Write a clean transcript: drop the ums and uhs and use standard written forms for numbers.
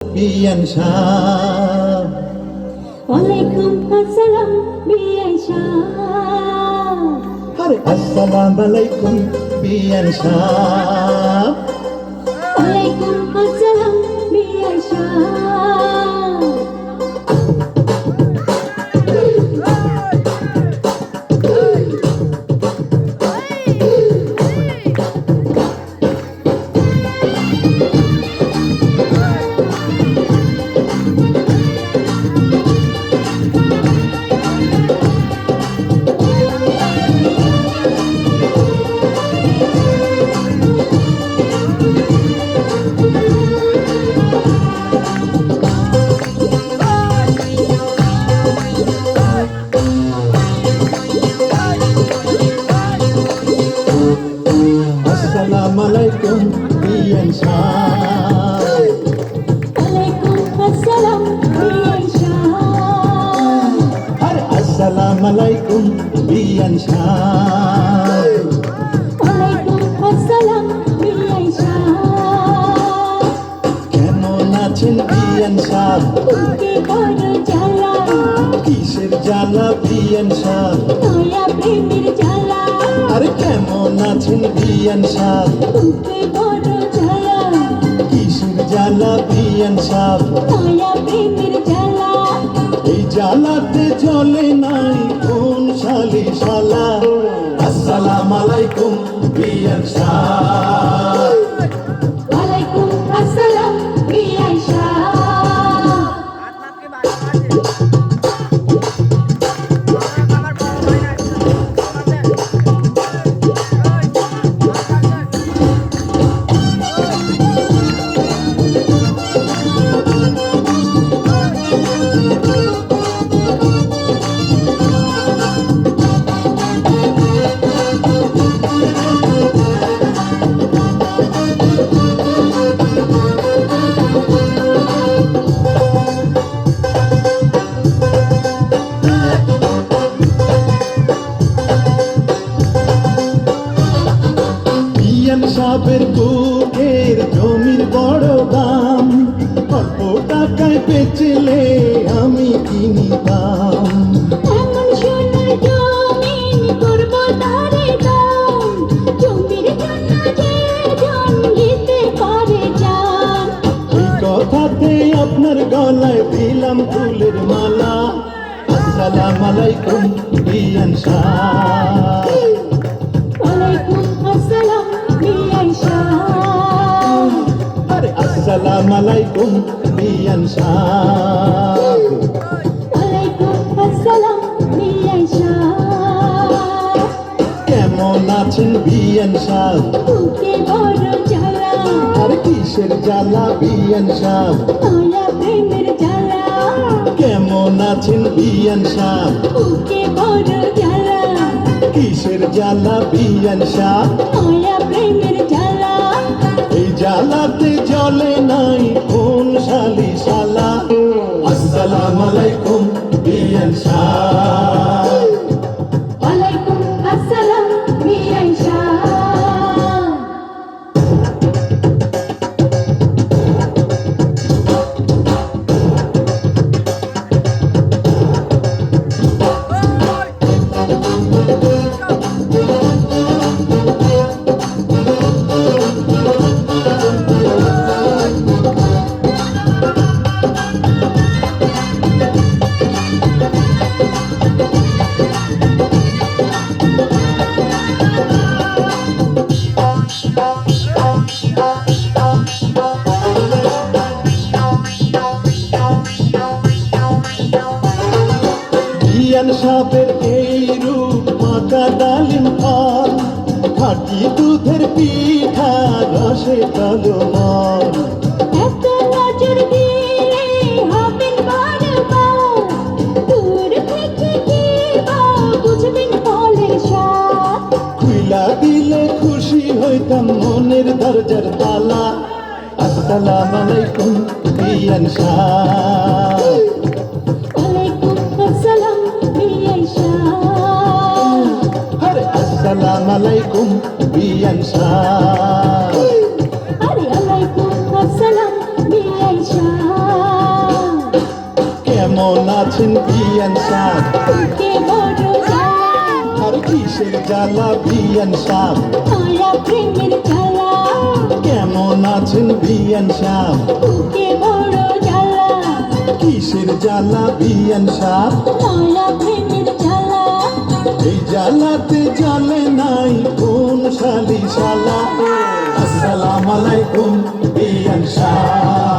বিয়ান সাহ। ওয়ালাইকুম আসসালাম বিয়ান সাহ। আরে আসসালামু আলাইকুম বিয়ান সাহ। ওয়ালাইকুম আসসালাম বিয়ান সাহ। আসসালামু আলাইকুম বিয়ান সাহ। ওয়ালাইকুম আসসালাম বিয়ান সাহ। আরে আসসালামু আলাইকুম বিয়ান সাহ। ওয়ালাইকুম আসসালাম বিয়ান সাহ। কেমন আছেন বিয়ান সাহ? বুকে বড় জ্বালা, কিসের জ্বালা বিয়ান সাহ? নয়া প্রেমের জ্বালা। আরে কেমন আছেন বিয়ান সাহ? বুকে বড় জ্বালা, কিসের জ্বালা বিয়ান সাহ? নয়া প্রেমের জ্বালা। এই জ্বালাতে চলে নাই কোন শালি শালা। আসসালামু আলাইকুম বিয়ান সাহ। ওয়ালাইকুম আসসালাম বিয়ান সাহ। বিয়ান সাহেবের বুকের জমির বড় দাম, অল্প টাকায় বেচলে আমি কিনিতাম। এমন সোনার জমিন করব তারে দাম, জমির জন্য যে জন দিতে পারে জান। এই কথাতে আপনার গলায় দিলাম ফুলের মালা। আসসালামু আলাইকুম বিয়ান সাহ। ওয়ালাইকুম আসসালাম বিয়ান সাহ। আরে আসসালামু আলাইকুম বিয়ান সাহ। ওয়ালাইকুম আসসালাম বিয়ান সাহ। কেমন আছেন বিয়ান সাহ? বুকে বড় জ্বালা, আর কিসের জ্বালা বিয়ান সাহ? নয়া প্রেমের জ্বালা। কেমন আছেন বিয়ান সাহ? বুকে বড় জ্বালা, কিসের জ্বালা বিয়ান সাহ? নয়া প্রেমের জ্বালা। এই জ্বালাতে জ্বলে নাই কোন শালি শালা। আসসালামু আলাইকুম বিয়ান সাহ। ওয়ালাইকুম আসসালাম বিয়ান সাহ। বিয়ান সাহেবের এই রূপ মাখা ডালিম ফল, খাঁটি দুধের পিঠা রসে কালোমল। এত নজর দিলে হবেন বারবার, দূর থেকে কি বা বুঝবেন ফলের স্বাদ। খুইলা দিলে খুশি হইতাম মনের দরজার তালা। আসসালামু আলাইকুম বিয়ান সাহ। ওয়ালাইকুম আসসালাম বিয়ান সাহ। আরে আসসালামু আলাইকুম বিয়ান সাহ। আরে ওয়ালাইকুম আসসালাম বিয়ান সাহ। কেমন আছেন বিয়ান সাহ? বুকে বড় জ্বালা, আর কিসের জ্বালা বিয়ান সাহ? মায়া প্রেমের জ্বালা। কেমন আছেন বিয়ান সাহ? বুকে বড় জ্বালা, কিসের জ্বালা বিয়ান সাহ? মায়া প্রেমের জ্বালা। এই জ্বালাতে জ্বলে নাই কোন শালি শালা। আসসালামু আলাইকুম বিয়ান সাহ।